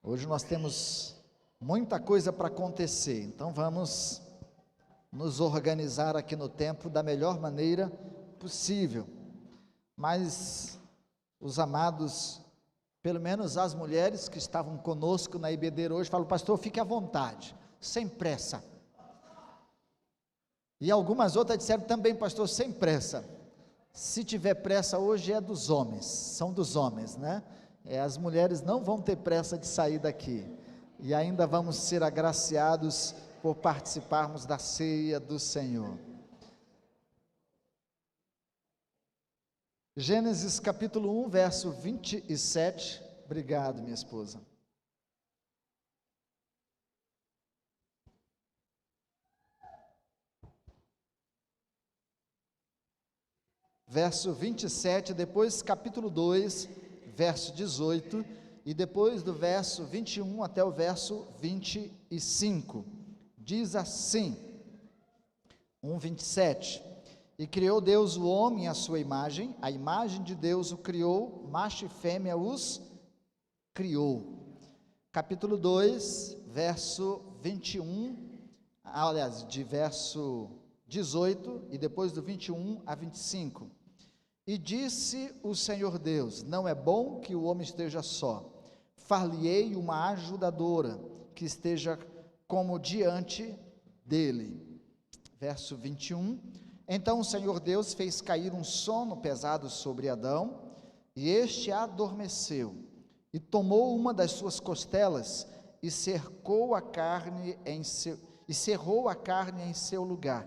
Hoje nós temos muita coisa para acontecer, então vamos nos organizar aqui no tempo da melhor maneira possível. Mas os amados, pelo menos as mulheres que estavam conosco na IBD hoje, falam: pastor, fique à vontade, sem pressa. E algumas outras disseram também: pastor, sem pressa. Se tiver pressa hoje é dos homens, são dos homens, né? As mulheres não vão ter pressa de sair daqui, e ainda vamos ser agraciados por participarmos da ceia do Senhor. Gênesis capítulo 1, verso 27, obrigado minha esposa. Verso 27, depois capítulo 2, verso 18, e depois do verso 21 até o verso 25, diz assim, 1:27, e criou Deus o homem à sua imagem, a imagem de Deus o criou, macho e fêmea os criou. Capítulo 2, verso 21, aliás, de verso 18, e depois do 21 a 25, e disse o Senhor Deus: não é bom que o homem esteja só, far-lhe-ei uma ajudadora, que esteja como diante dele. Verso 21, então o Senhor Deus fez cair um sono pesado sobre Adão, e este adormeceu, e tomou uma das suas costelas, e cerrou a carne em seu lugar.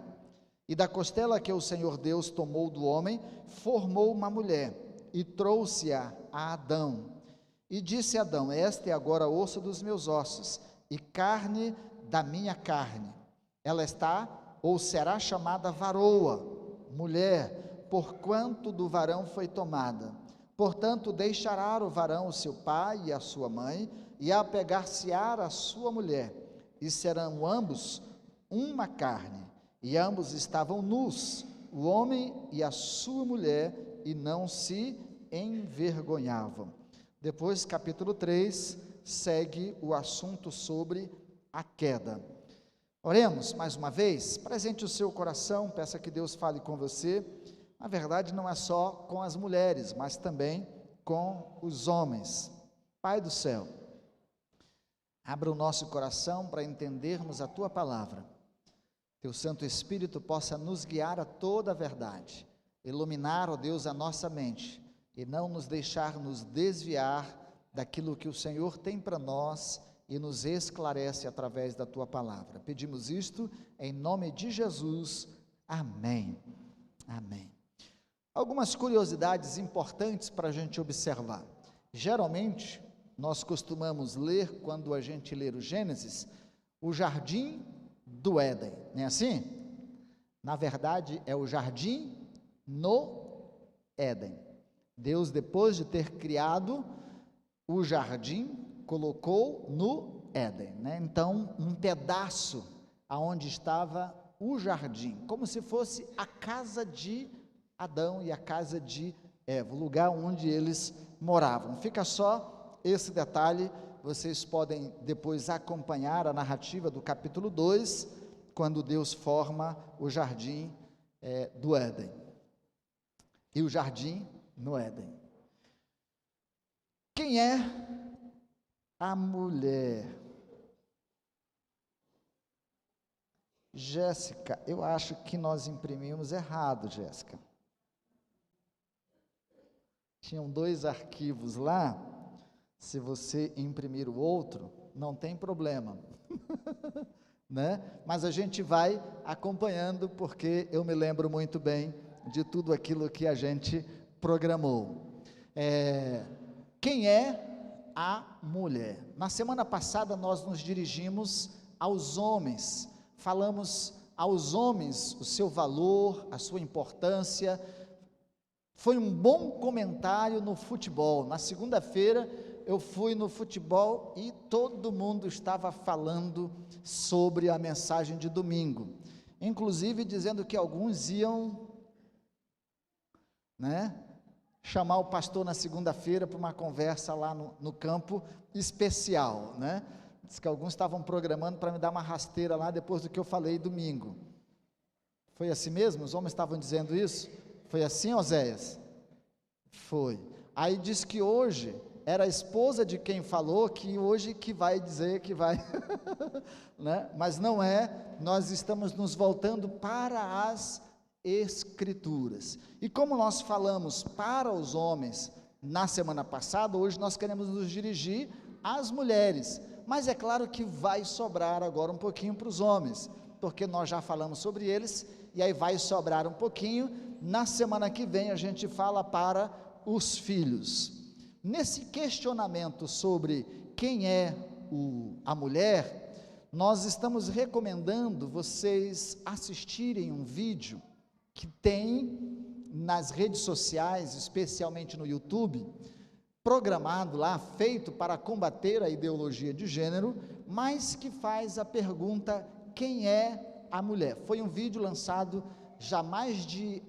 E da costela que o Senhor Deus tomou do homem, formou uma mulher, e trouxe-a a Adão. E disse Adão: esta é agora osso dos meus ossos, e carne da minha carne. Ela está, ou será chamada varoa, mulher, porquanto do varão foi tomada. Portanto, deixará o varão o seu pai e a sua mãe, e apegar-se-á à sua mulher, e serão ambos uma carne. E ambos estavam nus, o homem e a sua mulher, e não se envergonhavam. Depois, capítulo 3, segue o assunto sobre a queda. Oremos mais uma vez, presente o seu coração, peça que Deus fale com você. Na verdade, não é só com as mulheres, mas também com os homens. Pai do céu, abra o nosso coração para entendermos a Tua palavra. Teu Santo Espírito possa nos guiar a toda a verdade, iluminar, ó Deus, a nossa mente, e não nos deixar nos desviar daquilo que o Senhor tem para nós e nos esclarece através da Tua palavra. Pedimos isto em nome de Jesus. Amém. Amém. Algumas curiosidades importantes para a gente observar. Geralmente, nós costumamos ler, quando a gente lê o Gênesis, o jardim do Éden, não é assim? Na verdade, é o jardim no Éden. Deus, depois de ter criado o jardim, colocou no Éden, né? Então, um pedaço aonde estava o jardim, como se fosse a casa de Adão e a casa de Eva, o lugar onde eles moravam. Fica só esse detalhe. Vocês podem depois acompanhar a narrativa do capítulo 2, quando Deus forma o jardim do Éden, e o jardim no Éden. Quem é a mulher? Jéssica, eu acho que nós imprimimos errado, Jéssica. Tinham 2 arquivos lá. Se você imprimir o outro, não tem problema, né? Mas a gente vai acompanhando, porque eu me lembro muito bem de tudo aquilo que a gente programou. Quem é a mulher? Na semana passada nós nos dirigimos aos homens, falamos aos homens o seu valor, a sua importância. Foi um bom comentário no futebol. Na segunda-feira eu fui no futebol e todo mundo estava falando sobre a mensagem de domingo, inclusive dizendo que alguns iam, chamar o pastor na segunda-feira para uma conversa lá no campo especial, né? Diz que alguns estavam programando para me dar uma rasteira lá depois do que eu falei domingo. Foi assim mesmo? Os homens estavam dizendo isso? Foi assim, Oséias? Foi. Aí diz que hoje era a esposa de quem falou, que hoje que vai dizer que vai, né? Mas não é, nós estamos nos voltando para as Escrituras. E como nós falamos para os homens na semana passada, hoje nós queremos nos dirigir às mulheres, mas é claro que vai sobrar agora um pouquinho para os homens, porque nós já falamos sobre eles, e aí vai sobrar um pouquinho, na semana que vem a gente fala para os filhos. Nesse questionamento sobre quem é a mulher, nós estamos recomendando vocês assistirem um vídeo que tem nas redes sociais, especialmente no YouTube, programado lá, feito para combater a ideologia de gênero, mas que faz a pergunta: quem é a mulher? Foi um vídeo lançado já há mais de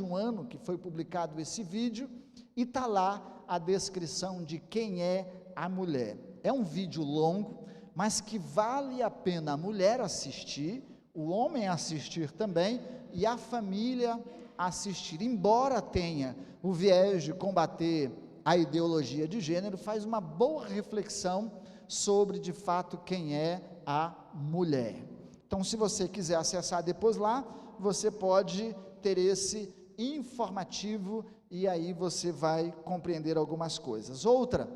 um ano que foi publicado esse vídeo, e está lá a descrição de quem é a mulher. É um vídeo longo, mas que vale a pena a mulher assistir, o homem assistir também, e a família assistir. Embora tenha o viés de combater a ideologia de gênero, faz uma boa reflexão sobre, de fato, quem é a mulher. Então, se você quiser acessar depois lá, você pode ter esse informativo, e aí você vai compreender algumas coisas. Outra,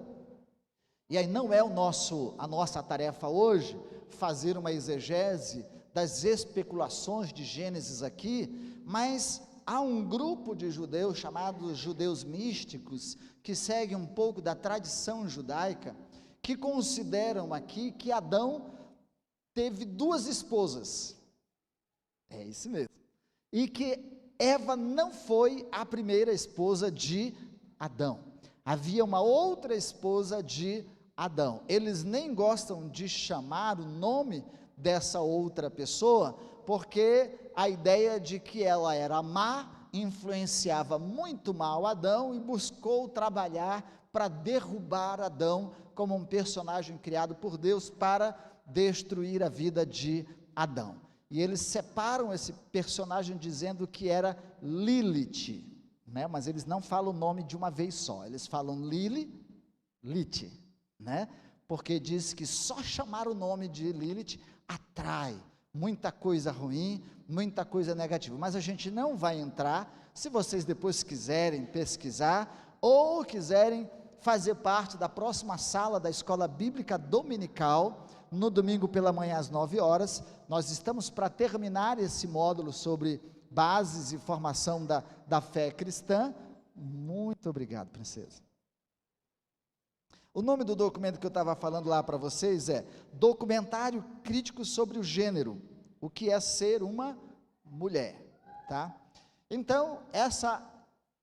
e aí não é a nossa tarefa hoje, fazer uma exegese das especulações de Gênesis aqui, mas há um grupo de judeus, chamados judeus místicos, que seguem um pouco da tradição judaica, que consideram aqui que Adão teve duas esposas, é isso mesmo, e que Eva não foi a primeira esposa de Adão, havia uma outra esposa de Adão. Eles nem gostam de chamar o nome dessa outra pessoa, porque a ideia de que ela era má, influenciava muito mal Adão, e buscou trabalhar para derrubar Adão como um personagem criado por Deus para destruir a vida de Adão. E eles separam esse personagem dizendo que era Lilith, né? Mas eles não falam o nome de uma vez só, eles falam Lilith, né? Porque diz que só chamar o nome de Lilith atrai muita coisa ruim, muita coisa negativa, mas a gente não vai entrar. Se vocês depois quiserem pesquisar, ou quiserem fazer parte da próxima sala da Escola Bíblica Dominical, no domingo pela manhã às 9 horas, nós estamos para terminar esse módulo sobre bases e formação da fé cristã. Muito obrigado, princesa. O nome do documento que eu estava falando lá para vocês é Documentário Crítico sobre o Gênero, o que é ser uma mulher, tá? Então, essa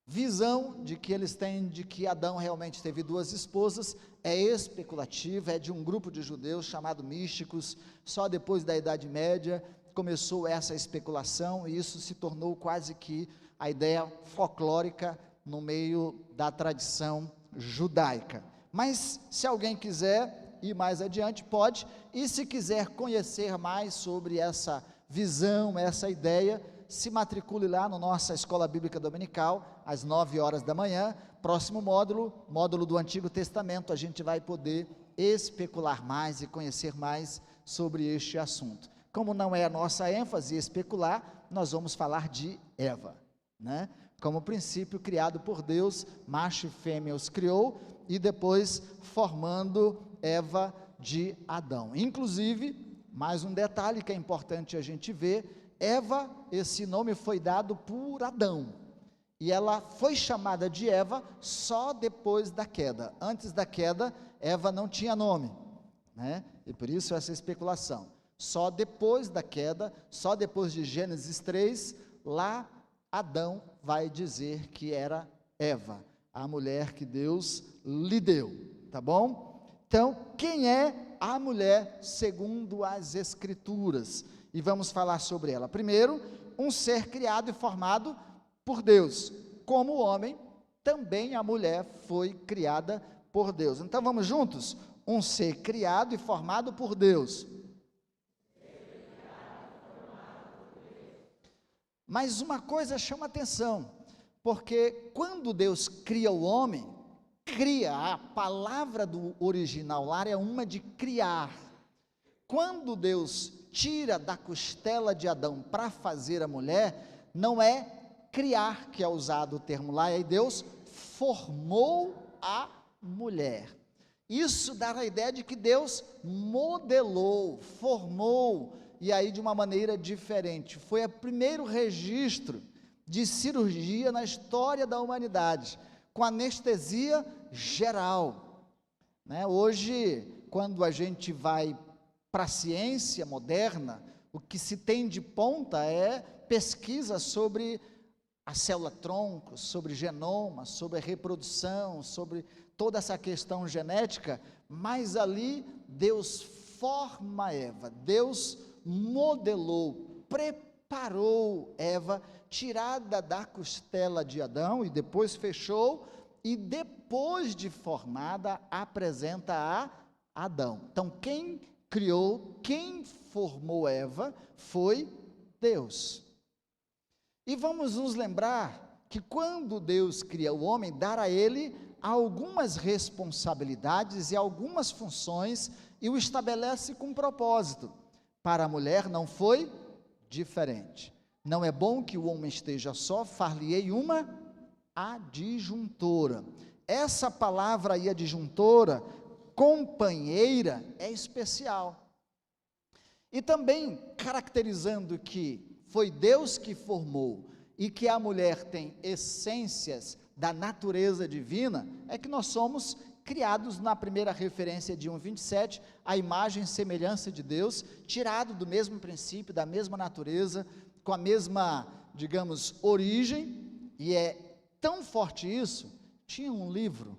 visão de que eles têm de que Adão realmente teve duas esposas é especulativa, é de um grupo de judeus chamado místicos. Só depois da Idade Média começou essa especulação, e isso se tornou quase que a ideia folclórica no meio da tradição judaica. Mas se alguém quiser ir mais adiante, pode, e se quiser conhecer mais sobre essa visão, essa ideia, se matricule lá na nossa Escola Bíblica Dominical, às 9 horas da manhã, próximo módulo do Antigo Testamento, a gente vai poder especular mais e conhecer mais sobre este assunto. Como não é a nossa ênfase especular, nós vamos falar de Eva, né? Como princípio criado por Deus, macho e fêmea os criou, e depois formando Eva de Adão. Inclusive, mais um detalhe que é importante a gente ver: Eva, esse nome foi dado por Adão, e ela foi chamada de Eva só depois da queda. Antes da queda, Eva não tinha nome, né? E por isso essa especulação. Só depois da queda, só depois de Gênesis 3, lá Adão vai dizer que era Eva, a mulher que Deus lhe deu, tá bom? Então, quem é a mulher segundo as Escrituras? E vamos falar sobre ela. Primeiro, um ser criado e formado por Deus, como o homem, também a mulher foi criada por Deus. Então vamos juntos? Um ser criado e formado por Deus. Mas uma coisa chama atenção, porque quando Deus cria o homem, a palavra do original lá é uma de criar. Quando Deus tira da costela de Adão para fazer a mulher, não é criar que é usado o termo lá, é Deus formou a mulher. Isso dá a ideia de que Deus modelou, formou, e aí de uma maneira diferente. Foi o primeiro registro de cirurgia na história da humanidade, com anestesia geral, né? Hoje, quando a gente vai para a ciência moderna, o que se tem de ponta é pesquisa sobre a célula-tronco, sobre genoma, sobre a reprodução, sobre toda essa questão genética, mas ali Deus forma Eva, Deus modelou, preparou Eva, tirada da costela de Adão, e depois fechou, e depois de formada, apresenta a Adão. Então, quem criou, quem formou Eva, foi Deus. E vamos nos lembrar que quando Deus cria o homem, dá a ele algumas responsabilidades e algumas funções, e o estabelece com propósito. Para a mulher não foi diferente. Não é bom que o homem esteja só, far-lhe-ei uma adjuntora. Essa palavra aí, adjuntora, companheira, é especial. E também caracterizando que foi Deus que formou e que a mulher tem essências da natureza divina, é que nós somos criados na primeira referência de 1:27, a imagem e semelhança de Deus, tirado do mesmo princípio, da mesma natureza, com a mesma, digamos, origem, e é tão forte isso. Tinha um livro,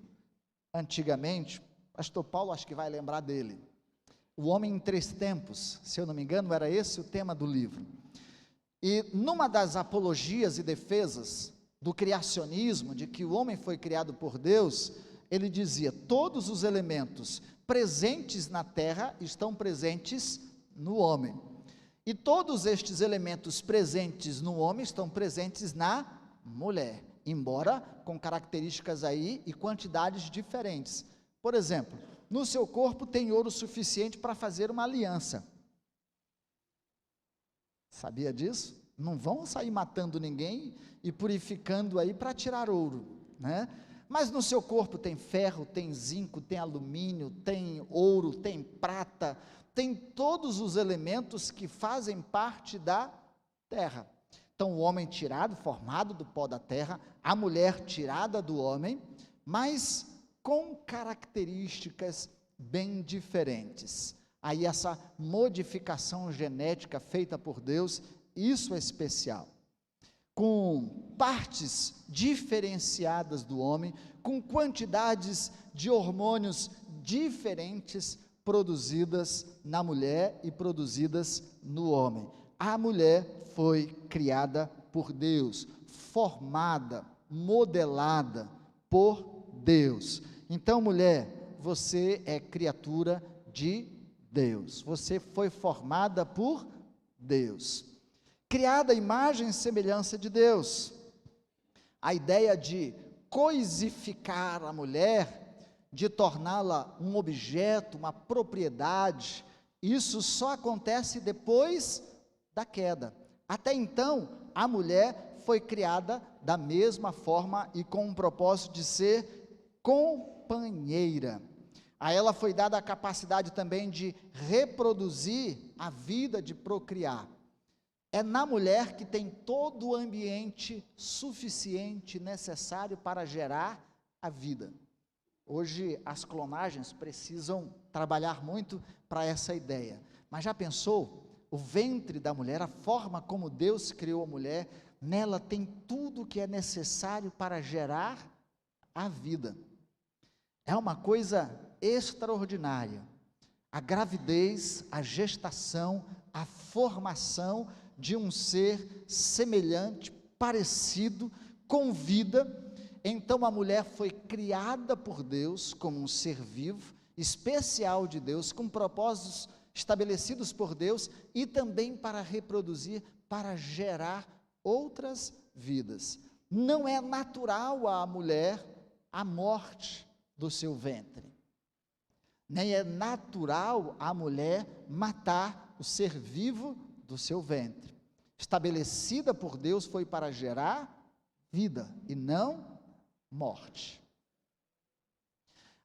antigamente, pastor Paulo acho que vai lembrar dele, O Homem em Três Tempos, se eu não me engano, era esse o tema do livro, e numa das apologias e defesas do criacionismo, de que o homem foi criado por Deus, ele dizia, todos os elementos presentes na terra estão presentes no homem, e todos estes elementos presentes no homem estão presentes na mulher, embora com características aí e quantidades diferentes. Por exemplo, no seu corpo tem ouro suficiente para fazer uma aliança. Sabia disso? Não vão sair matando ninguém e purificando aí para tirar ouro, né? Mas no seu corpo tem ferro, tem zinco, tem alumínio, tem ouro, tem prata, tem todos os elementos que fazem parte da terra. Então, o homem tirado, formado do pó da terra, a mulher tirada do homem, mas com características bem diferentes. Aí essa modificação genética feita por Deus, isso é especial. Com partes diferenciadas do homem, com quantidades de hormônios diferentes produzidas na mulher e produzidas no homem. A mulher foi criada por Deus, formada, modelada por Deus. Então, mulher, você é criatura de Deus, você foi formada por Deus, criada à imagem e semelhança de Deus. A ideia de coisificar a mulher, de torná-la um objeto, uma propriedade, isso só acontece depois da queda. Até então, a mulher foi criada da mesma forma e com o propósito de ser companheira. A ela foi dada a capacidade também de reproduzir a vida, de procriar. É na mulher que tem todo o ambiente suficiente, necessário para gerar a vida. Hoje as clonagens precisam trabalhar muito para essa ideia. Mas já pensou? O ventre da mulher, a forma como Deus criou a mulher, nela tem tudo o que é necessário para gerar a vida. É uma coisa extraordinária. A gravidez, a gestação, a formação de um ser semelhante, parecido, com vida, Então a mulher foi criada por Deus como um ser vivo, especial de Deus, com propósitos estabelecidos por Deus e também para reproduzir, para gerar outras vidas. Não é natural à mulher a morte do seu ventre, nem é natural à mulher matar o ser vivo do seu ventre. Estabelecida por Deus foi para gerar vida e não morte.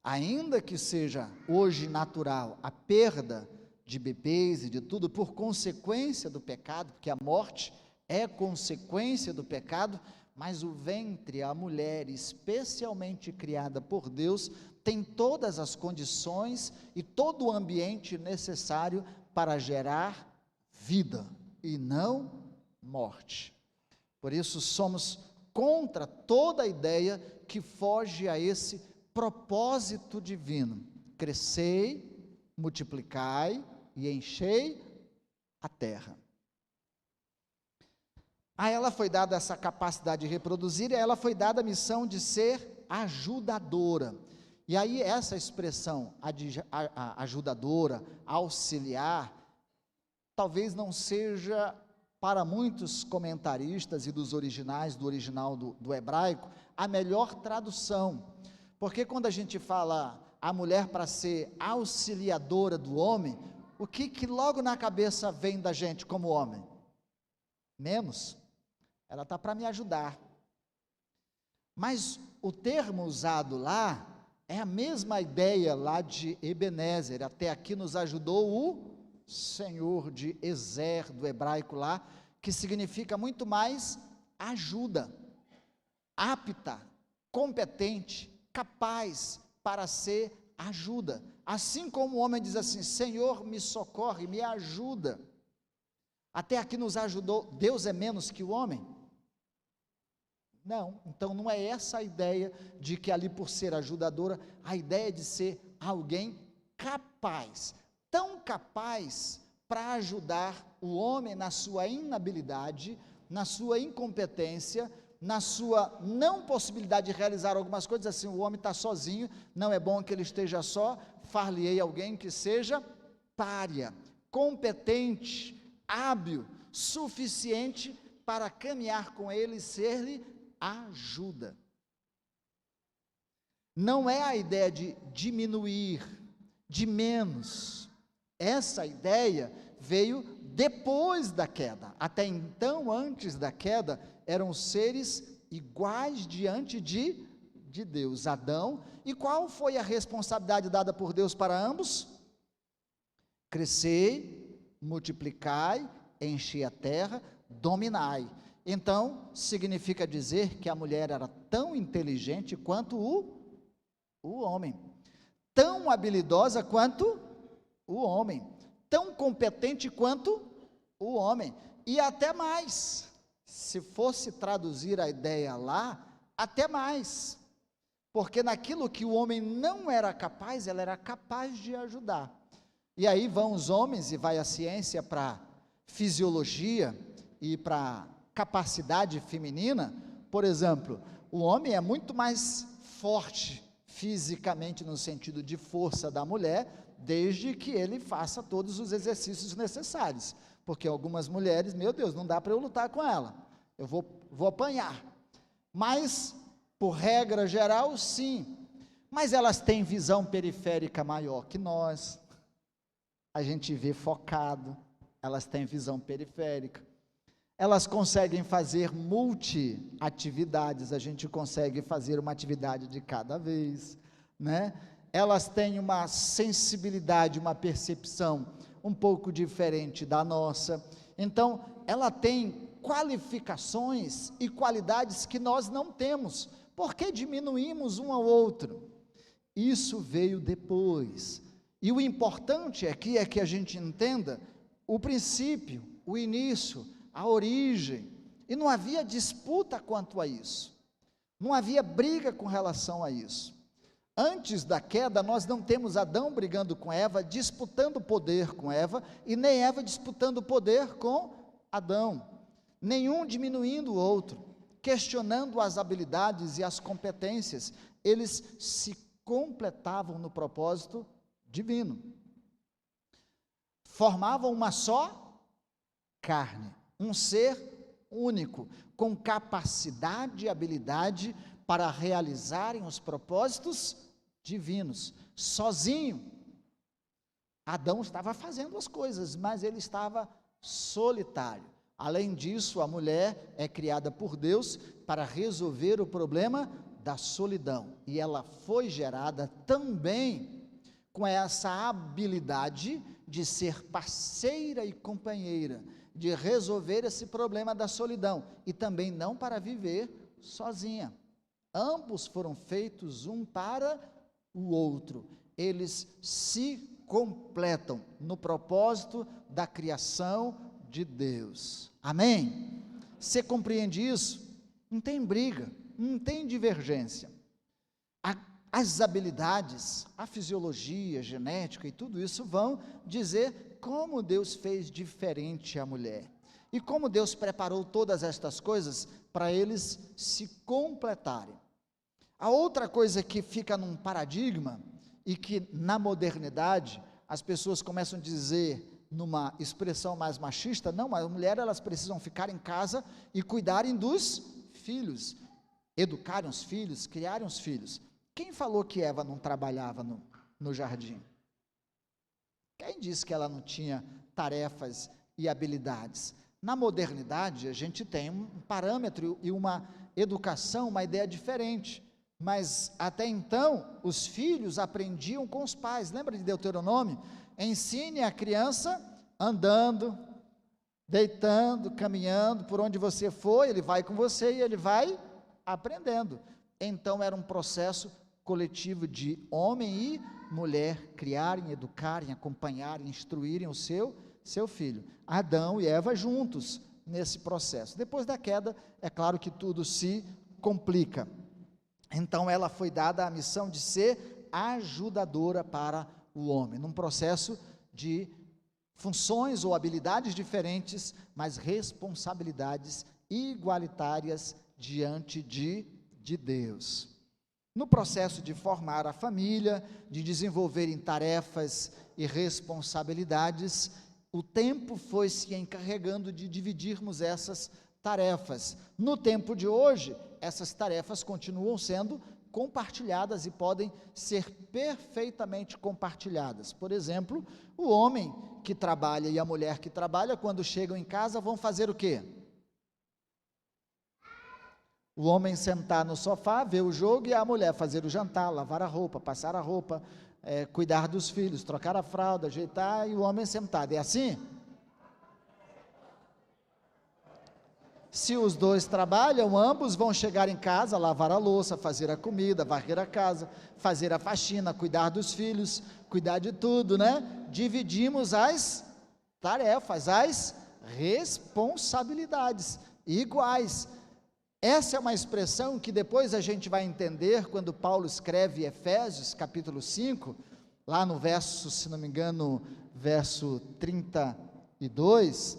Ainda que seja hoje natural a perda de bebês e de tudo por consequência do pecado, porque a morte é consequência do pecado, mas o ventre, a mulher especialmente criada por Deus, tem todas as condições e todo o ambiente necessário para gerar vida e não morte. Por isso somos contra toda ideia que foge a esse propósito divino: crescei, multiplicai e enchei a terra. A ela foi dada essa capacidade de reproduzir, e a ela foi dada a missão de ser ajudadora. E aí essa expressão ajudadora, auxiliar, talvez não seja para muitos comentaristas e dos originais, do original do hebraico, a melhor tradução, porque quando a gente fala a mulher para ser auxiliadora do homem, o que logo na cabeça vem da gente como homem? Menos. Ela está para me ajudar. Mas o termo usado lá é a mesma ideia lá de Ebenezer. Até aqui nos ajudou o Senhor, de Ezer, do hebraico lá, que significa muito mais ajuda, apta, competente, capaz para ser ajuda. Assim como o homem diz assim: Senhor, me socorre, me ajuda. Até aqui nos ajudou. Deus é menos que o homem? Não, então não é essa a ideia de que ali por ser ajudadora, a ideia de ser alguém capaz, tão capaz para ajudar o homem na sua inabilidade, na sua incompetência, na sua não possibilidade de realizar algumas coisas. Assim, o homem está sozinho, não é bom que ele esteja só, far-lhe-ei alguém que seja pária, competente, hábil, suficiente para caminhar com ele e ser-lhe ajuda. Não é a ideia de diminuir, de menos. Essa ideia veio depois da queda. Até então, antes da queda, eram seres iguais diante de Deus, Adão. E qual foi a responsabilidade dada por Deus para ambos? Crescei, multiplicai, enchei a terra, dominai. Então, significa dizer que a mulher era tão inteligente quanto o homem, tão habilidosa quanto o homem, tão competente quanto o homem, e até mais, se fosse traduzir a ideia lá, até mais, porque naquilo que o homem não era capaz, ela era capaz de ajudar. E aí vão os homens e vai a ciência para fisiologia e para capacidade feminina. Por exemplo, o homem é muito mais forte fisicamente no sentido de força da mulher, desde que ele faça todos os exercícios necessários, porque algumas mulheres, meu Deus, não dá para eu lutar com ela, eu vou apanhar, mas por regra geral sim, mas elas têm visão periférica maior que nós, a gente vê focado, elas têm visão periférica, elas conseguem fazer multi-atividades, a gente consegue fazer uma atividade de cada vez, né? Elas têm uma sensibilidade, uma percepção um pouco diferente da nossa, então ela tem qualificações e qualidades que nós não temos, porque diminuímos um ao outro. Isso veio depois, e o importante aqui é que a gente entenda o princípio, o início, a origem, e não havia disputa quanto a isso, não havia briga com relação a isso. Antes da queda, nós não temos Adão brigando com Eva, disputando poder com Eva, e nem Eva disputando poder com Adão, nenhum diminuindo o outro. questionando as habilidades e as competências, eles se completavam no propósito divino. Formavam uma só carne, um ser único, com capacidade e habilidade para realizarem os propósitos divinos. Sozinho, Adão estava fazendo as coisas, mas ele estava solitário. Além disso, a mulher é criada por Deus para resolver o problema da solidão, e ela foi gerada também com essa habilidade de ser parceira e companheira, de resolver esse problema da solidão, e também não para viver sozinha. Ambos foram feitos um para o outro, eles se completam no propósito da criação de Deus. Amém? Você compreende isso? Não tem briga, não tem divergência. As habilidades, a fisiologia, a genética e tudo isso vão dizer como Deus fez diferente a mulher e como Deus preparou todas estas coisas para eles se completarem. A outra coisa que fica num paradigma e que na modernidade as pessoas começam a dizer numa expressão mais machista, não, as mulheres elas precisam ficar em casa e cuidarem dos filhos, educarem os filhos, criarem os filhos. Quem falou que Eva não trabalhava no jardim? Quem disse que ela não tinha tarefas e habilidades? Na modernidade, a gente tem um parâmetro e uma educação, uma ideia diferente, mas até então, os filhos aprendiam com os pais. Lembra de Deuteronômio? Ensine a criança andando, deitando, caminhando, por onde você for, ele vai com você e ele vai aprendendo. Então era um processo coletivo de homem e mulher criarem, educarem, acompanharem, instruírem o seu filho. Adão e Eva juntos nesse processo. Depois da queda, é claro que tudo se complica. Então ela foi dada a missão de ser ajudadora para o homem, num processo de funções ou habilidades diferentes, mas responsabilidades igualitárias diante de Deus. No processo de formar a família, de desenvolverem tarefas e responsabilidades, o tempo foi se encarregando de dividirmos essas tarefas. No tempo de hoje, essas tarefas continuam sendo compartilhadas e podem ser perfeitamente compartilhadas. Por exemplo, o homem que trabalha e a mulher que trabalha, quando chegam em casa, vão fazer o quê? O homem sentar no sofá, ver o jogo, e a mulher fazer o jantar, lavar a roupa, passar a roupa, cuidar dos filhos, trocar a fralda, ajeitar, e o homem sentado. É assim? Se os dois trabalham, ambos vão chegar em casa, lavar a louça, fazer a comida, varrer a casa, fazer a faxina, cuidar dos filhos, cuidar de tudo, né? Dividimos as tarefas, as responsabilidades iguais. Essa é uma expressão que depois a gente vai entender quando Paulo escreve Efésios, capítulo 5, lá no verso, se não me engano, verso 32,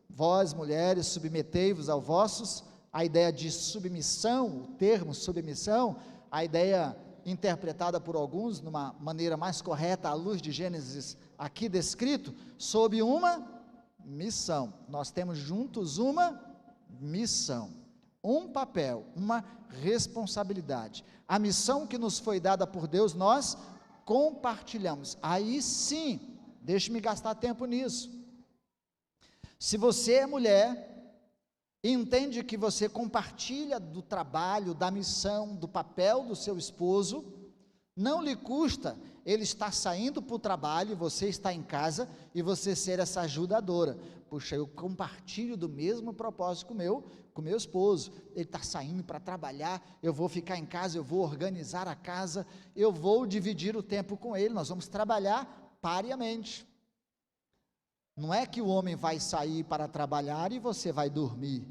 vós, mulheres, submetei-vos aos vossos, a ideia de submissão, o termo submissão, a ideia interpretada por alguns, numa maneira mais correta, à luz de Gênesis, aqui descrito, sob uma missão. Nós temos juntos uma missão, um papel, uma responsabilidade. A missão que nos foi dada por Deus, nós compartilhamos. Aí sim, deixe-me gastar tempo nisso. Se você é mulher, entende que você compartilha do trabalho, da missão, do papel do seu esposo, não lhe custa ele estar saindo para o trabalho, você está em casa, e você ser essa ajudadora. Puxa, eu compartilho do mesmo propósito com meu esposo, ele está saindo para trabalhar, eu vou ficar em casa, eu vou organizar a casa, eu vou dividir o tempo com ele, nós vamos trabalhar pariamente. Não é que o homem vai sair para trabalhar e você vai dormir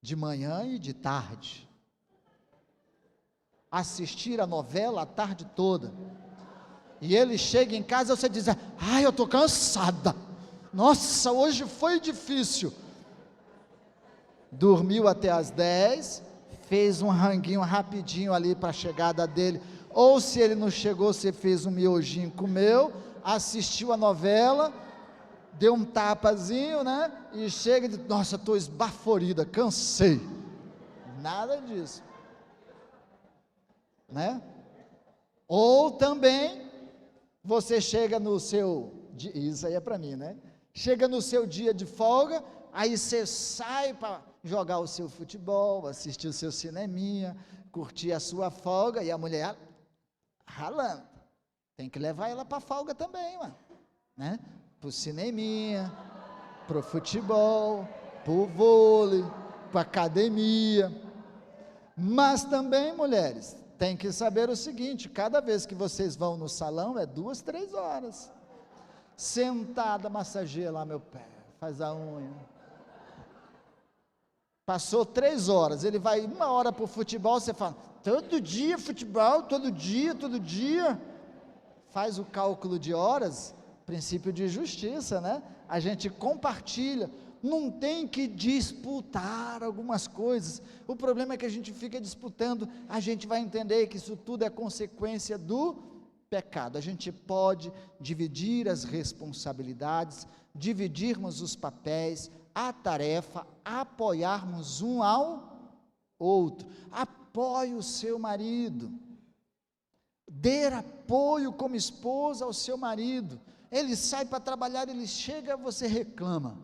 de manhã e de tarde, assistir a novela a tarde toda, e ele chega em casa e você diz: ai, eu estou cansada, nossa, hoje foi difícil. dormiu até as 10, fez um ranguinho rapidinho ali para a chegada dele, ou se ele não chegou, você fez um miojinho, comeu, assistiu a novela, deu um tapazinho, né, e chega e diz, nossa, estou esbaforida, cansei, nada disso, né? Ou também, você chega no seu, isso aí é para mim, né, chega no seu dia de folga, aí você sai para jogar o seu futebol, assistir o seu cineminha, curtir a sua folga, e a mulher ralando, tem que levar ela para a folga também, mano, né, para o cineminha, para o futebol, para o vôlei, para a academia, mas também, mulheres, tem que saber o seguinte, cada vez que vocês vão no salão, é 2, 3 horas, sentada, massageia lá meu pé, faz a unha, passou 3 horas, ele vai 1 hora para o futebol, você fala, todo dia futebol, todo dia, faz o cálculo de horas, princípio de justiça, né? A gente compartilha, não tem que disputar algumas coisas, o problema é que a gente fica disputando, a gente vai entender que isso tudo é consequência do pecado, a gente pode dividir as responsabilidades, dividirmos os papéis, a tarefa, apoiarmos um ao outro, apoie o seu marido, dê apoio como esposa ao seu marido, ele sai para trabalhar, ele chega, você reclama,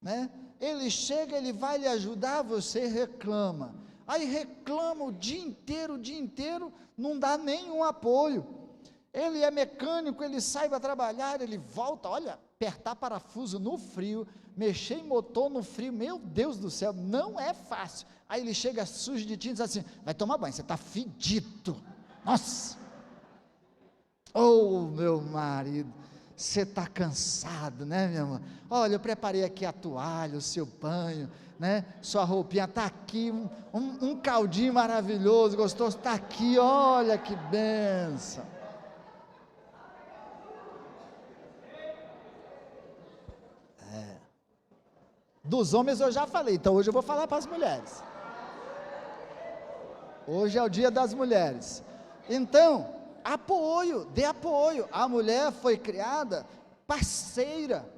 né? Ele chega, ele vai lhe ajudar, você reclama, aí reclama o dia inteiro, não dá nenhum apoio, ele é mecânico, ele sai para trabalhar, ele volta, olha, apertar parafuso no frio, mexer em motor no frio, meu Deus do céu, não é fácil, aí ele chega sujo de tinta e diz assim, vai tomar banho, você está fedido, nossa, oh meu marido, você está cansado, né minha irmã, olha eu preparei aqui a toalha, o seu banho, né, sua roupinha está aqui, um caldinho maravilhoso, gostoso, está aqui, olha que bênção, dos homens eu já falei, então hoje eu vou falar para as mulheres, hoje é o dia das mulheres, então, apoio, dê apoio, a mulher foi criada parceira,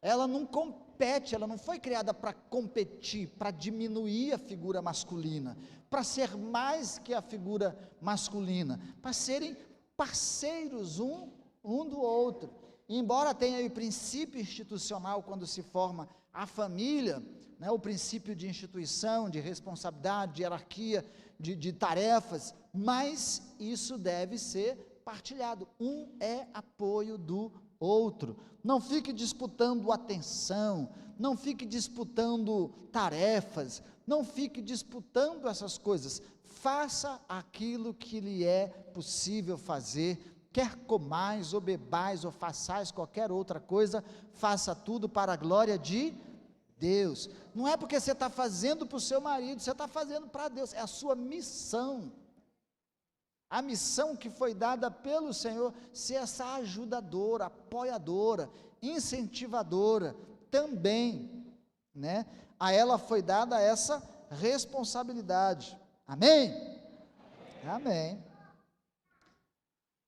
ela não compete, ela não foi criada para competir, para diminuir a figura masculina, para ser mais que a figura masculina, para serem parceiros um do outro, embora tenha o princípio institucional quando se forma a família, né, o princípio de instituição, de responsabilidade, de hierarquia, de tarefas, mas isso deve ser partilhado, um é apoio do outro, não fique disputando atenção, não fique disputando tarefas, não fique disputando essas coisas, faça aquilo que lhe é possível fazer, quer comais ou bebais ou façais qualquer outra coisa, faça tudo para a glória de Deus, não é porque você está fazendo para o seu marido, você está fazendo para Deus, é a sua missão, a missão que foi dada pelo Senhor, ser essa ajudadora, apoiadora, incentivadora, também, né, a ela foi dada essa responsabilidade, amém? Amém.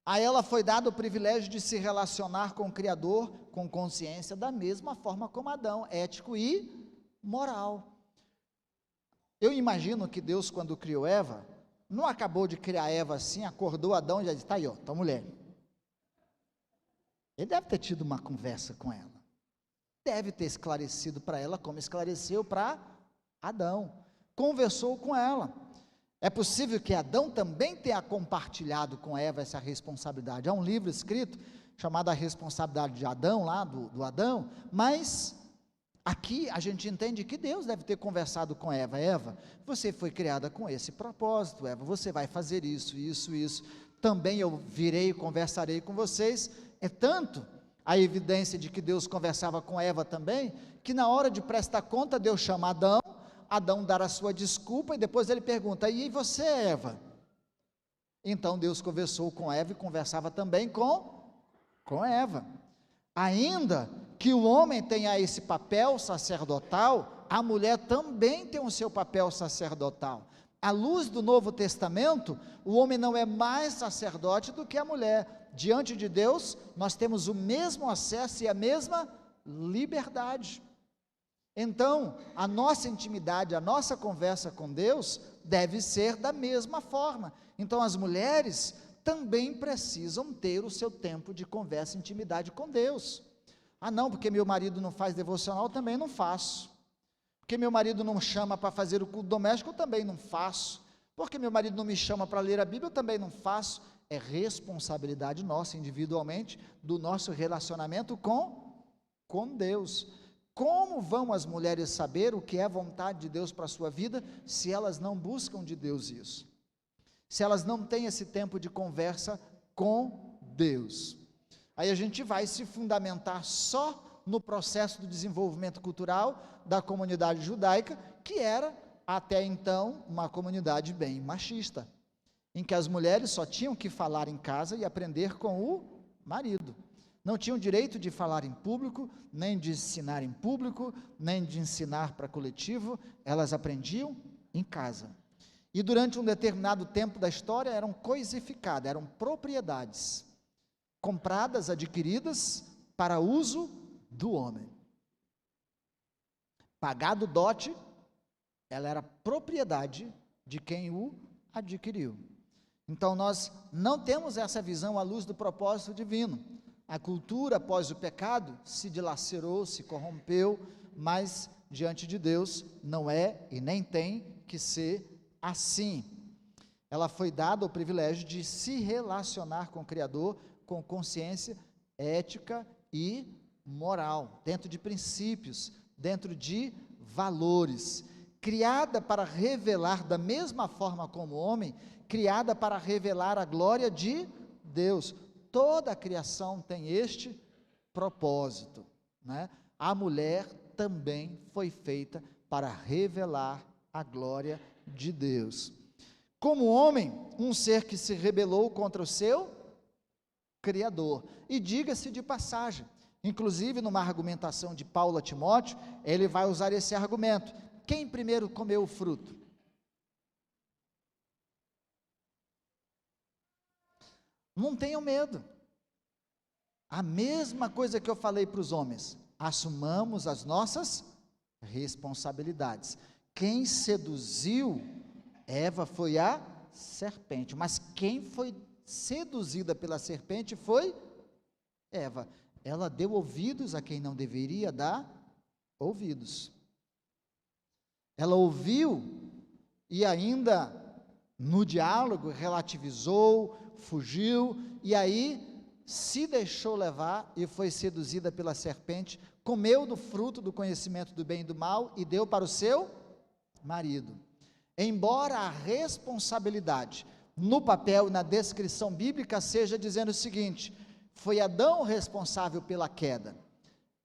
A ela foi dado o privilégio de se relacionar com o Criador, com consciência, da mesma forma como Adão, ético e moral. Eu imagino que Deus, quando criou Eva, não acabou de criar Eva assim, acordou Adão e já disse, está aí, ó, tua mulher. Ele deve ter tido uma conversa com ela, deve ter esclarecido para ela, como esclareceu para Adão, conversou com ela. É possível que Adão também tenha compartilhado com Eva essa responsabilidade. Há um livro escrito chamado A Responsabilidade de Adão, lá do Adão, mas aqui a gente entende que Deus deve ter conversado com Eva. Eva, você foi criada com esse propósito, Eva, você vai fazer isso, também eu virei e conversarei com vocês. É tanto a evidência de que Deus conversava com Eva também, que na hora de prestar conta, Deus chama Adão dar a sua desculpa, e depois ele pergunta, e você, Eva? Então Deus conversou com Eva e conversava também com Eva, ainda que o homem tenha esse papel sacerdotal, a mulher também tem o seu papel sacerdotal. À luz do Novo Testamento, o homem não é mais sacerdote do que a mulher. Diante de Deus, nós temos o mesmo acesso e a mesma liberdade. Então, a nossa intimidade, a nossa conversa com Deus deve ser da mesma forma. Então, as mulheres também precisam ter o seu tempo de conversa e intimidade com Deus. Ah, não, porque meu marido não faz devocional, também não faço. Porque meu marido não chama para fazer o culto doméstico, eu também não faço. Porque meu marido não me chama para ler a Bíblia, eu também não faço. É responsabilidade nossa, individualmente, do nosso relacionamento com Deus. Como vão as mulheres saber o que é vontade de Deus para a sua vida, se elas não buscam de Deus isso? Se elas não têm esse tempo de conversa com Deus? Aí a gente vai se fundamentar só no processo do desenvolvimento cultural da comunidade judaica, que era, até então, uma comunidade bem machista, em que as mulheres só tinham que falar em casa e aprender com o marido. Não tinham direito de falar em público, nem de ensinar em público, nem de ensinar para coletivo, elas aprendiam em casa. E durante um determinado tempo da história eram coisificadas, eram propriedades, compradas, adquiridas para uso do homem. Pagado dote, ela era propriedade de quem o adquiriu. Então nós não temos essa visão à luz do propósito divino. A cultura após o pecado se dilacerou, se corrompeu, mas diante de Deus não é e nem tem que ser assim. Ela foi dada o privilégio de se relacionar com o Criador com consciência ética e moral, dentro de princípios, dentro de valores, criada para revelar da mesma forma como o homem, criada para revelar a glória de Deus. Toda a criação tem este propósito, né? A mulher também foi feita para revelar a glória de Deus. Como homem, um ser que se rebelou contra o seu Criador. E diga-se de passagem, inclusive numa argumentação de Paulo a Timóteo, ele vai usar esse argumento: quem primeiro comeu o fruto? Não tenham medo. A mesma coisa que eu falei para os homens, assumamos as nossas responsabilidades. Quem seduziu Eva foi a serpente, mas quem foi seduzida pela serpente foi Eva. Ela deu ouvidos a quem não deveria dar ouvidos. Ela ouviu e ainda no diálogo relativizou, fugiu, e aí se deixou levar e foi seduzida pela serpente, comeu do fruto do conhecimento do bem e do mal e deu para o seu marido. Embora a responsabilidade no papel e na descrição bíblica seja dizendo o seguinte: foi Adão responsável pela queda.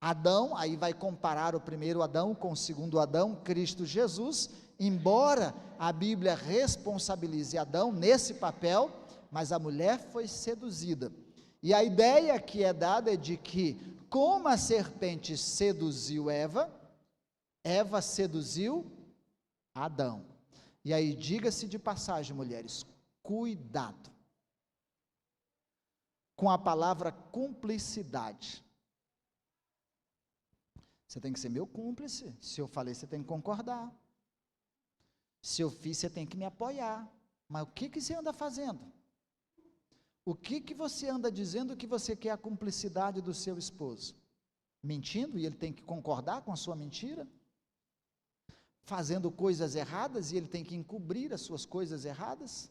Adão, aí vai comparar o primeiro Adão com o segundo Adão, Cristo Jesus, embora a Bíblia responsabilize Adão nesse papel, mas a mulher foi seduzida. E a ideia que é dada é de que, como a serpente seduziu Eva, Eva seduziu Adão. E aí, diga-se de passagem, mulheres, cuidado com a palavra cumplicidade. Você tem que ser meu cúmplice. Se eu falei, você tem que concordar. Se eu fiz, você tem que me apoiar. Mas o que você anda fazendo? O que você anda dizendo que você quer a cumplicidade do seu esposo? Mentindo e ele tem que concordar com a sua mentira? Fazendo coisas erradas e ele tem que encobrir as suas coisas erradas?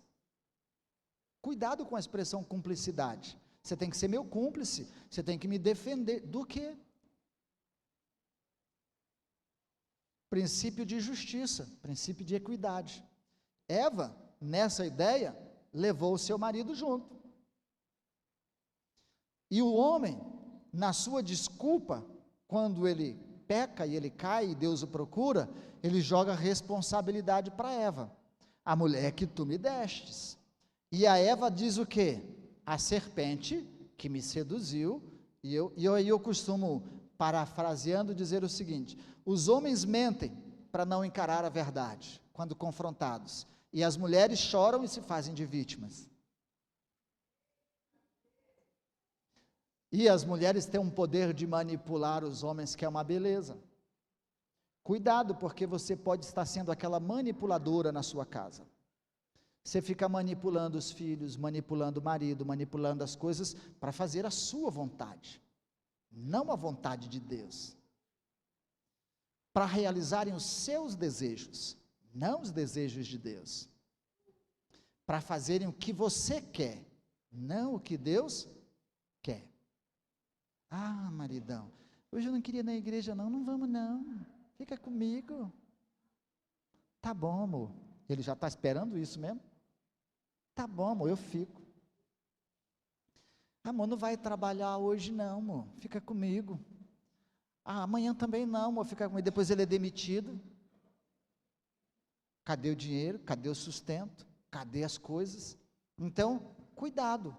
Cuidado com a expressão cumplicidade. Você tem que ser meu cúmplice, você tem que me defender. Do quê? Princípio de justiça, princípio de equidade. Eva, nessa ideia, levou o seu marido junto. E o homem, na sua desculpa, quando ele peca e ele cai e Deus o procura, ele joga a responsabilidade para Eva. A mulher que tu me destes. E a Eva diz o quê? A serpente que me seduziu, e eu costumo parafraseando, dizer o seguinte: os homens mentem para não encarar a verdade, quando confrontados, e as mulheres choram e se fazem de vítimas. E as mulheres têm um poder de manipular os homens, que é uma beleza. Cuidado, porque você pode estar sendo aquela manipuladora na sua casa. Você fica manipulando os filhos, manipulando o marido, manipulando as coisas para fazer a sua vontade, não a vontade de Deus. Para realizarem os seus desejos, não os desejos de Deus. Para fazerem o que você quer, não o que Deus quer. Ah, maridão, hoje eu não queria ir na igreja não, não vamos não, fica comigo. Tá bom, amor, ele já está esperando isso mesmo? Tá bom, amor, eu fico. Amor, não vai trabalhar hoje não, amor, fica comigo. Ah, amanhã também não, amor, fica comigo. Depois ele é demitido. Cadê o dinheiro? Cadê o sustento? Cadê as coisas? Então, cuidado,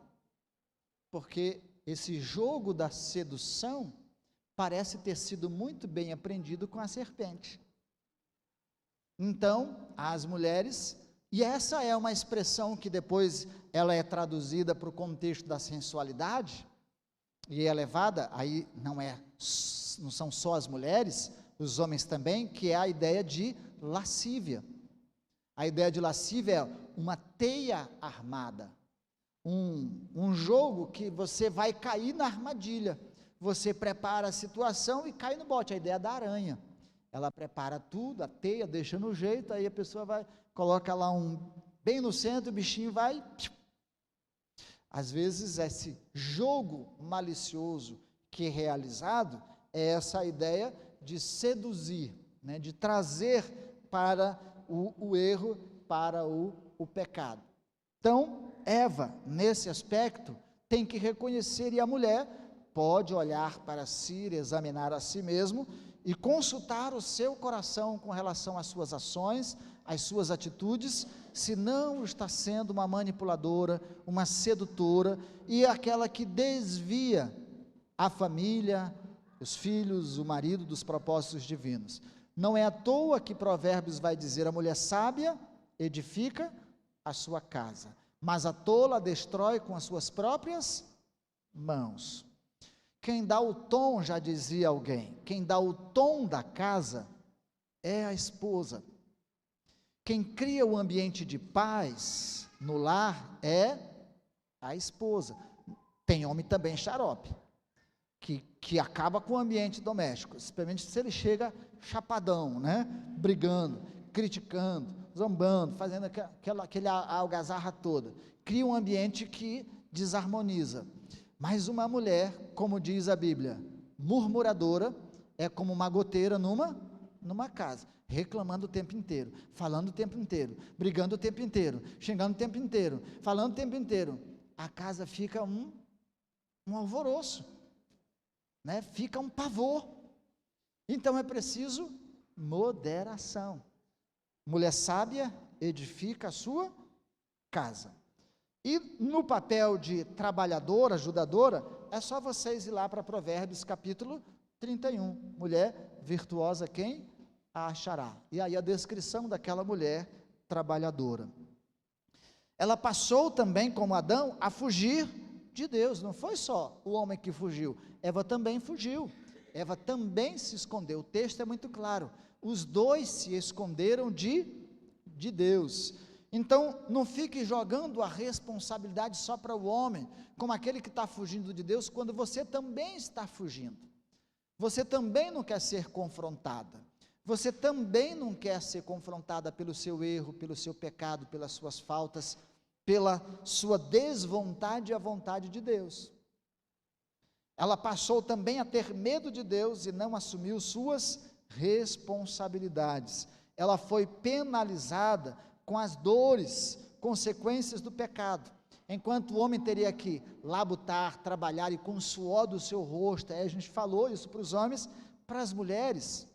porque esse jogo da sedução parece ter sido muito bem aprendido com a serpente. Então, as mulheres, e essa é uma expressão que depois ela é traduzida para o contexto da sensualidade, e é levada, aí não são só as mulheres, os homens também, que é a ideia de lascívia. A ideia de lascívia é uma teia armada, um jogo que você vai cair na armadilha, você prepara a situação e cai no bote, a ideia da aranha, ela prepara tudo, a teia, deixa no jeito, aí a pessoa vai, coloca lá bem no centro, o bichinho vai, às vezes esse jogo malicioso que é realizado, é essa ideia de seduzir, né, de trazer para o erro, para o pecado. Então, Eva, nesse aspecto, tem que reconhecer, e a mulher pode olhar para si, examinar a si mesmo, e consultar o seu coração com relação às suas ações, às suas atitudes, se não está sendo uma manipuladora, uma sedutora, e aquela que desvia a família, os filhos, o marido dos propósitos divinos. Não é à toa que Provérbios vai dizer: a mulher sábia edifica a sua casa, mas a tola a destrói com as suas próprias mãos. Quem dá o tom, já dizia alguém, quem dá o tom da casa é a esposa. Quem cria o ambiente de paz no lar é a esposa. Tem homem também xarope, que acaba com o ambiente doméstico, especialmente se ele chega chapadão, né? Brigando, criticando, zombando, fazendo aquele algazarra toda. Cria um ambiente que desarmoniza. Mas uma mulher, como diz a Bíblia, murmuradora, é como uma goteira numa casa, reclamando o tempo inteiro, falando o tempo inteiro, brigando o tempo inteiro, xingando o tempo inteiro, falando o tempo inteiro. A casa fica um alvoroço, né? Fica um pavor. Então é preciso moderação. Mulher sábia edifica a sua casa. E no papel de trabalhadora, ajudadora, é só vocês ir lá para Provérbios capítulo 31. Mulher virtuosa, quem a achará? E aí a descrição daquela mulher trabalhadora. Ela passou também, como Adão, a fugir de Deus. Não foi só o homem que fugiu, Eva também fugiu. Eva também se escondeu. O texto é muito claro. Os dois se esconderam de Deus. Então, não fique jogando a responsabilidade só para o homem, como aquele que está fugindo de Deus, quando você também está fugindo. Você também não quer ser confrontada. Você também não quer ser confrontada pelo seu erro, pelo seu pecado, pelas suas faltas, pela sua desvontade e a vontade de Deus. Ela passou também a ter medo de Deus e não assumiu suas responsabilidades. Ela foi penalizada com as dores, consequências do pecado, enquanto o homem teria que labutar, trabalhar e com o suor do seu rosto, aí a gente falou isso para os homens, para as mulheres,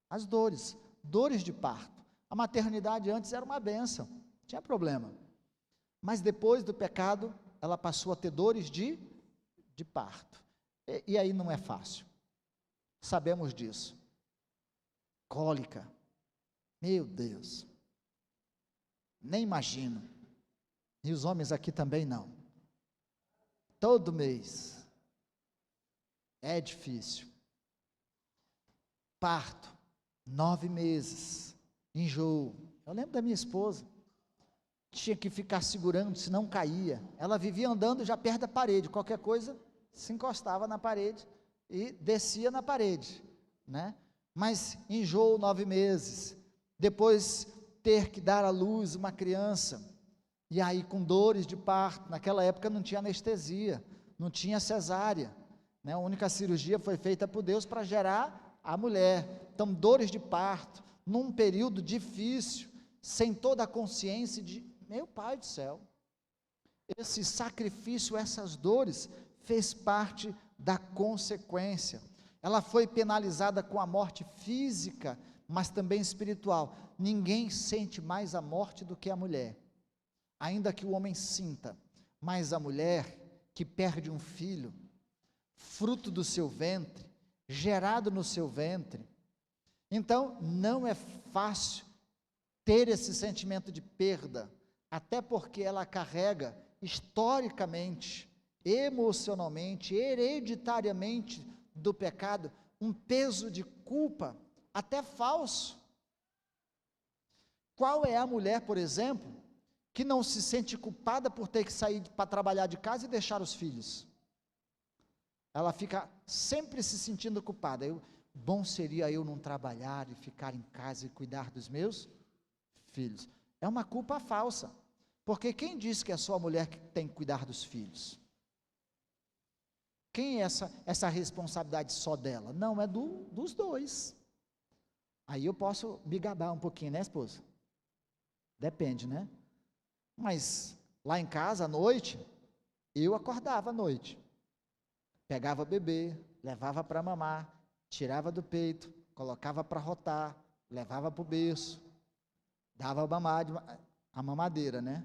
as dores de parto. A maternidade antes era uma bênção, não tinha problema, mas depois do pecado, ela passou a ter dores de parto, e aí não é fácil. sabemos disso. Cólica, meu Deus, nem imagino, e os homens aqui também não, todo mês, é difícil, parto, 9 meses, enjoo. Eu lembro da minha esposa, tinha que ficar segurando, senão caía, ela vivia andando já perto da parede, qualquer coisa, se encostava na parede, e descia na parede, né? Mas enjoo 9 meses, depois ter que dar à luz uma criança, e aí com dores de parto, naquela época não tinha anestesia, não tinha cesárea, né? A única cirurgia foi feita por Deus para gerar a mulher, então dores de parto, num período difícil, sem toda a consciência de, meu Pai do céu, esse sacrifício, essas dores, fez parte da consequência. Ela foi penalizada com a morte física, mas também espiritual. Ninguém sente mais a morte do que a mulher, ainda que o homem sinta, mas a mulher que perde um filho, fruto do seu ventre, gerado no seu ventre, então não é fácil ter esse sentimento de perda, até porque ela carrega historicamente, emocionalmente, hereditariamente do pecado, um peso de culpa, até falso. Qual é a mulher, por exemplo, que não se sente culpada por ter que sair para trabalhar de casa e deixar os filhos? Ela fica sempre se sentindo culpada. Bom seria eu não trabalhar e ficar em casa e cuidar dos meus filhos. É uma culpa falsa, porque quem diz que é só a mulher que tem que cuidar dos filhos? Quem é essa responsabilidade só dela? Não, é dos dois. Aí eu posso me gabar um pouquinho, né, esposa? Depende, né? Mas lá em casa, à noite, eu acordava à noite, pegava o bebê, levava para mamar, tirava do peito, colocava para rotar, levava para o berço, dava a mamadeira, né?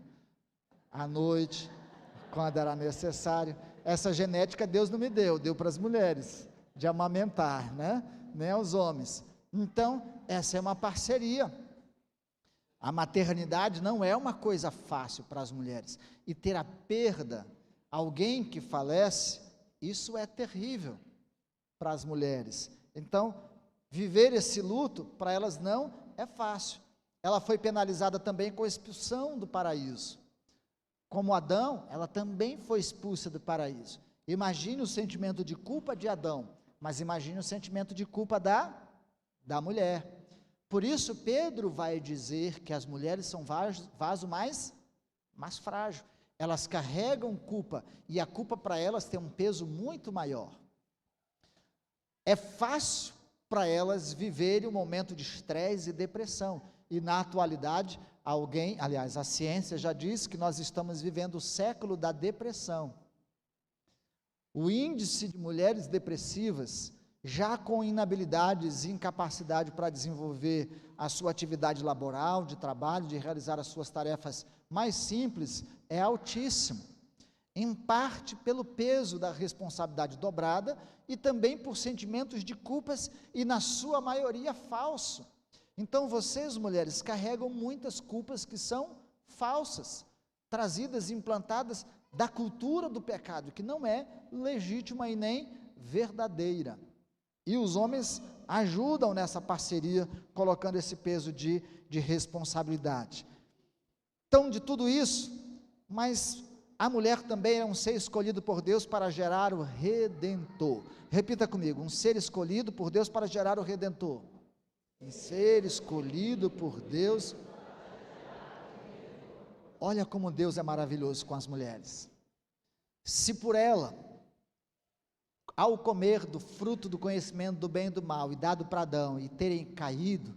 À noite, quando era necessário. Essa genética Deus não me deu para as mulheres, de amamentar, né? Nem aos homens. Então, essa é uma parceria. A maternidade não é uma coisa fácil para as mulheres, e ter a perda, alguém que falece, isso é terrível para as mulheres. Então, viver esse luto, para elas não é fácil. Ela foi penalizada também com a expulsão do paraíso. Como Adão, ela também foi expulsa do paraíso. Imagine o sentimento de culpa de Adão, mas imagine o sentimento de culpa da mulher. Por isso, Pedro vai dizer que as mulheres são vaso mais frágil. Elas carregam culpa, e a culpa para elas tem um peso muito maior. É fácil para elas viverem um momento de estresse e depressão, e na atualidade, a ciência já diz que nós estamos vivendo o século da depressão. O índice de mulheres depressivas, já com inabilidades e incapacidade para desenvolver a sua atividade laboral, de trabalho, de realizar as suas tarefas mais simples, é altíssimo, em parte pelo peso da responsabilidade dobrada e também por sentimentos de culpas, e na sua maioria falso. Então vocês, mulheres, carregam muitas culpas que são falsas, trazidas e implantadas da cultura do pecado, que não é legítima e nem verdadeira. E os homens ajudam nessa parceria, colocando esse peso de responsabilidade. Então, de tudo isso, mas a mulher também é um ser escolhido por Deus para gerar o Redentor. Repita comigo: um ser escolhido por Deus para gerar o Redentor. Um ser escolhido por Deus. Olha como Deus é maravilhoso com as mulheres. Se por ela, ao comer do fruto do conhecimento do bem e do mal, e dado para Adão, e terem caído,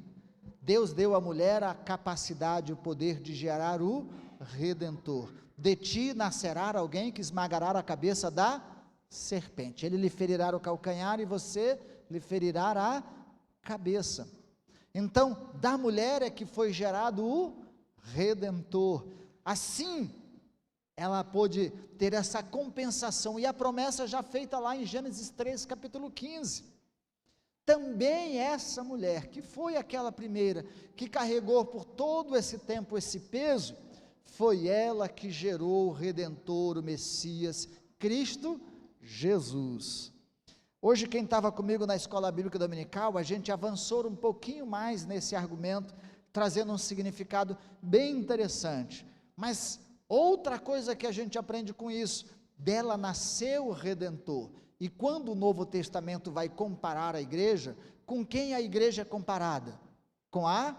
Deus deu à mulher a capacidade, o poder de gerar o Redentor. De ti nascerá alguém que esmagará a cabeça da serpente. Ele lhe ferirá o calcanhar e você lhe ferirá a cabeça. Então, da mulher é que foi gerado o Redentor. Assim, ela pôde ter essa compensação, e a promessa já feita lá em Gênesis 3, capítulo 15. também essa mulher, que foi aquela primeira, que carregou por todo esse tempo esse peso, foi ela que gerou o Redentor, o Messias, Cristo Jesus. Hoje, quem estava comigo na Escola Bíblica Dominical, a gente avançou um pouquinho mais nesse argumento, trazendo um significado bem interessante. Mas outra coisa que a gente aprende com isso, dela nasceu o Redentor. E quando o Novo Testamento vai comparar a igreja, com quem a igreja é comparada? Com a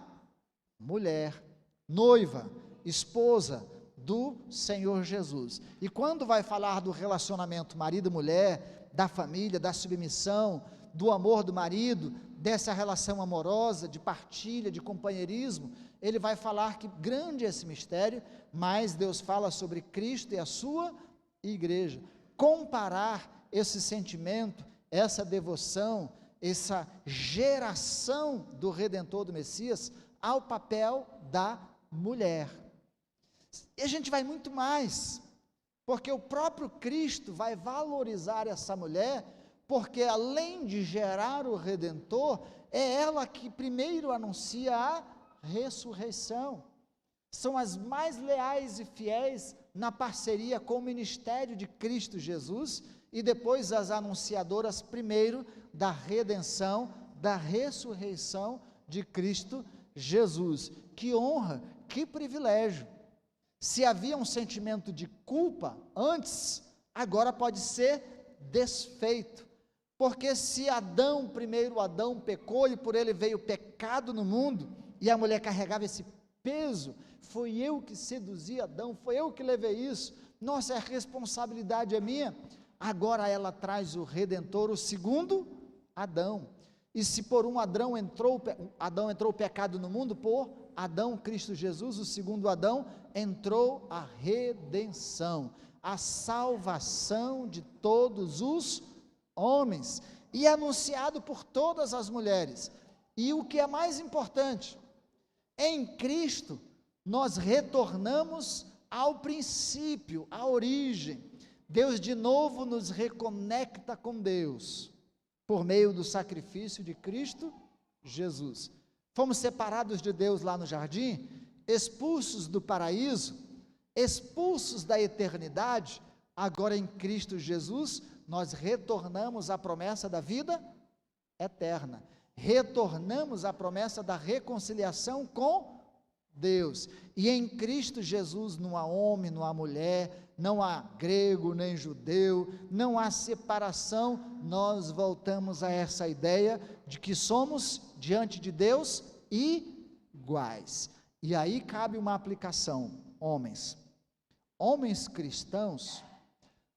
mulher, noiva, esposa do Senhor Jesus. E quando vai falar do relacionamento marido-mulher, da família, da submissão, do amor do marido, dessa relação amorosa, de partilha, de companheirismo, ele vai falar que grande é esse mistério, mas Deus fala sobre Cristo e a sua igreja. Comparar esse sentimento, essa devoção, essa geração do Redentor, do Messias, ao papel da mulher. E a gente vai muito mais, porque o próprio Cristo vai valorizar essa mulher, porque além de gerar o Redentor, é ela que primeiro anuncia a ressurreição. São as mais leais e fiéis na parceria com o ministério de Cristo Jesus, e depois as anunciadoras primeiro da redenção, da ressurreição de Cristo Jesus. Que honra, que privilégio. Se havia um sentimento de culpa antes, agora pode ser desfeito, porque se Adão, primeiro Adão pecou e por ele veio o pecado no mundo, e a mulher carregava esse peso, foi eu que seduzi Adão, foi eu que levei isso, nossa, a responsabilidade é minha. Agora ela traz o Redentor, o segundo Adão. E se por um Adão entrou o pecado no mundo, por Adão, Cristo Jesus, o segundo Adão, entrou a redenção, a salvação de todos os homens, e anunciado por todas as mulheres. E o que é mais importante, em Cristo, nós retornamos ao princípio, à origem. Deus de novo nos reconecta com Deus, por meio do sacrifício de Cristo Jesus. Fomos separados de Deus lá no jardim, expulsos do paraíso, expulsos da eternidade, agora em Cristo Jesus, nós retornamos à promessa da vida eterna, retornamos à promessa da reconciliação com Deus, e em Cristo Jesus não há homem, não há mulher, não há grego nem judeu, não há separação, nós voltamos a essa ideia de que somos diante de Deus iguais. E aí cabe uma aplicação, homens cristãos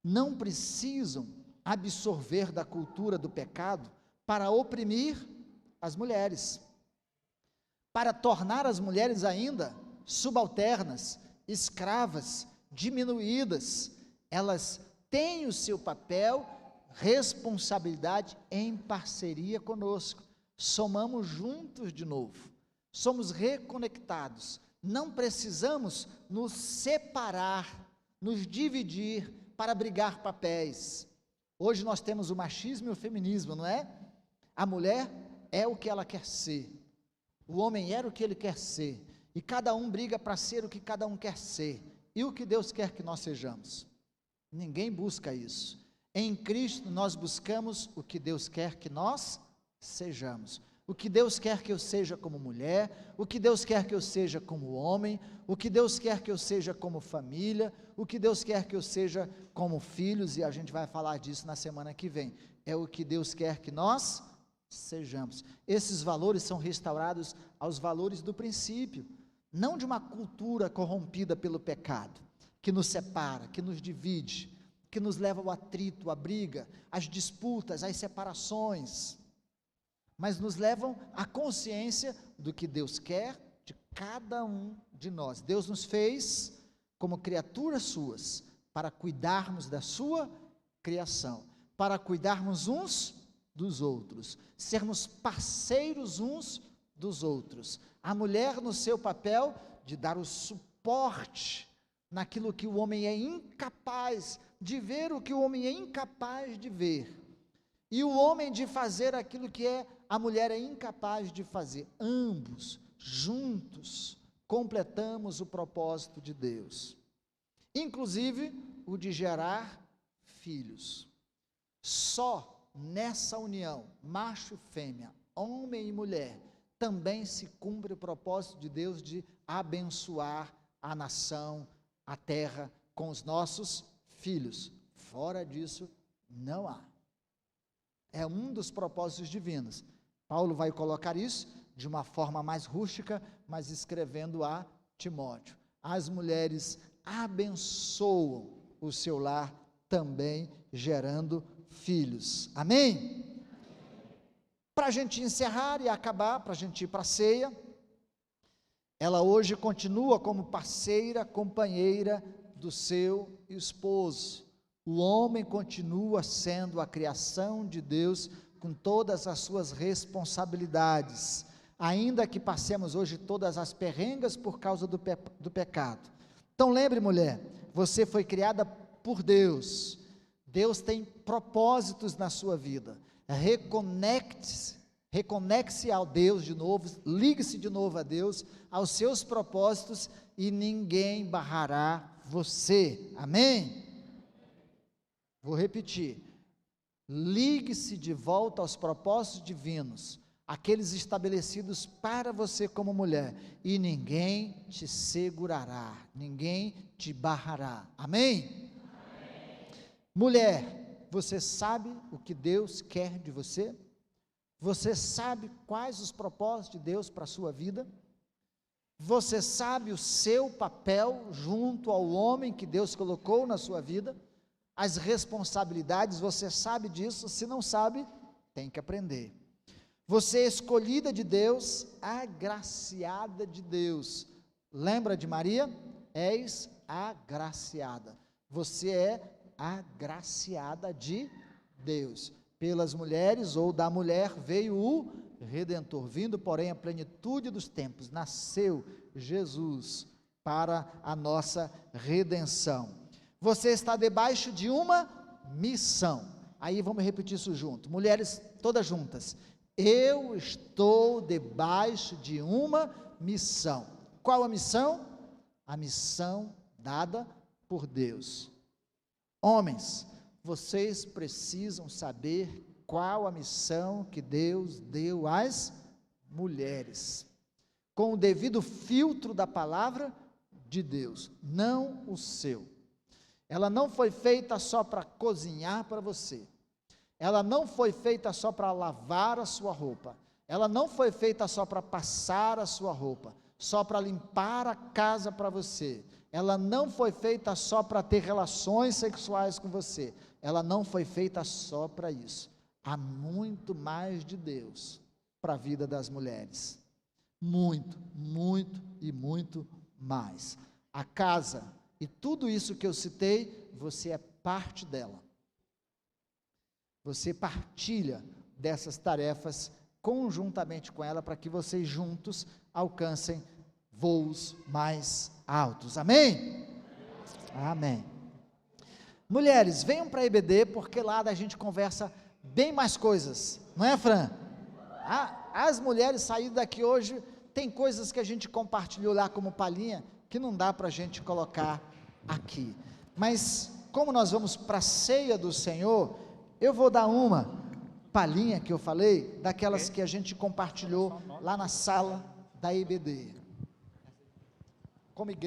não precisam absorver da cultura do pecado para oprimir as mulheres, para tornar as mulheres ainda subalternas, escravas, diminuídas. Elas têm o seu papel, responsabilidade em parceria conosco. Somamos juntos de novo, somos reconectados, não precisamos nos separar, nos dividir para brigar papéis. Hoje nós temos o machismo e o feminismo, não é? A mulher é o que ela quer ser, o homem era o que ele quer ser, e cada um briga para ser o que cada um quer ser, e o que Deus quer que nós sejamos. Ninguém busca isso. Em Cristo nós buscamos o que Deus quer que nós sejamos. O que Deus quer que eu seja como mulher, o que Deus quer que eu seja como homem, o que Deus quer que eu seja como família, o que Deus quer que eu seja como filhos, e a gente vai falar disso na semana que vem. É o que Deus quer que nós sejamos. Esses valores são restaurados aos valores do princípio, não de uma cultura corrompida pelo pecado, que nos separa, que nos divide, que nos leva ao atrito, à briga, às disputas, às separações, mas nos levam à consciência do que Deus quer de cada um de nós. Deus nos fez como criaturas suas, para cuidarmos da sua criação, para cuidarmos uns dos outros, sermos parceiros uns dos outros. A mulher no seu papel de dar o suporte naquilo que o homem é incapaz de ver, o que o homem é incapaz de ver. e o homem de fazer aquilo que a mulher é incapaz de fazer. Ambos, juntos, completamos o propósito de Deus, inclusive o de gerar filhos. Só nessa união, macho e fêmea, homem e mulher, também se cumpre o propósito de Deus de abençoar a nação, a terra, com os nossos filhos. Fora disso, não há. É um dos propósitos divinos. Paulo vai colocar isso de uma forma mais rústica, mas escrevendo a Timóteo. As mulheres abençoam o seu lar também, gerando filhos. Amém? Para a gente encerrar e acabar, para a gente ir para a ceia, ela hoje continua como parceira, companheira do seu esposo. O homem continua sendo a criação de Deus com todas as suas responsabilidades, ainda que passemos hoje todas as perrengas por causa do pecado. Então lembre, mulher, você foi criada por Deus. Deus tem propósitos na sua vida. Reconecte-se ao Deus de novo, ligue-se de novo a Deus, aos seus propósitos, e ninguém barrará você. Amém? Vou repetir. Ligue-se de volta aos propósitos divinos, aqueles estabelecidos para você como mulher, e ninguém te segurará, ninguém te barrará. Amém? Mulher, você sabe o que Deus quer de você? Você sabe quais os propósitos de Deus para a sua vida? Você sabe o seu papel junto ao homem que Deus colocou na sua vida? As responsabilidades, você sabe disso? Se não sabe, tem que aprender. Você é escolhida de Deus, agraciada de Deus. Lembra de Maria? És agraciada. Você é agraciada de Deus. Pelas mulheres ou da mulher veio o Redentor, vindo porém a plenitude dos tempos, nasceu Jesus para a nossa redenção. Você está debaixo de uma missão. Aí vamos repetir isso junto, mulheres todas juntas. Eu estou debaixo de uma missão. Qual a missão? A missão dada por Deus. Homens, vocês precisam saber qual a missão que Deus deu às mulheres, com o devido filtro da palavra de Deus, não o seu. Ela não foi feita só para cozinhar para você, ela não foi feita só para lavar a sua roupa, ela não foi feita só para passar a sua roupa, só para limpar a casa para você, ela não foi feita só para ter relações sexuais com você, ela não foi feita só para isso. Há muito mais de Deus para a vida das mulheres, muito, muito e muito mais. A casa e tudo isso que eu citei, você é parte dela. Você partilha dessas tarefas conjuntamente com ela, para que vocês juntos alcancem voos mais altos. Amém? Amém. Mulheres, venham para a EBD, porque lá a gente conversa bem mais coisas, não é, Fran? As mulheres saíram daqui hoje, tem coisas que a gente compartilhou lá como palhinha, que não dá para a gente colocar aqui, mas como nós vamos para a ceia do Senhor, eu vou dar uma palhinha que eu falei, daquelas que a gente compartilhou lá na sala da EBD, como igreja.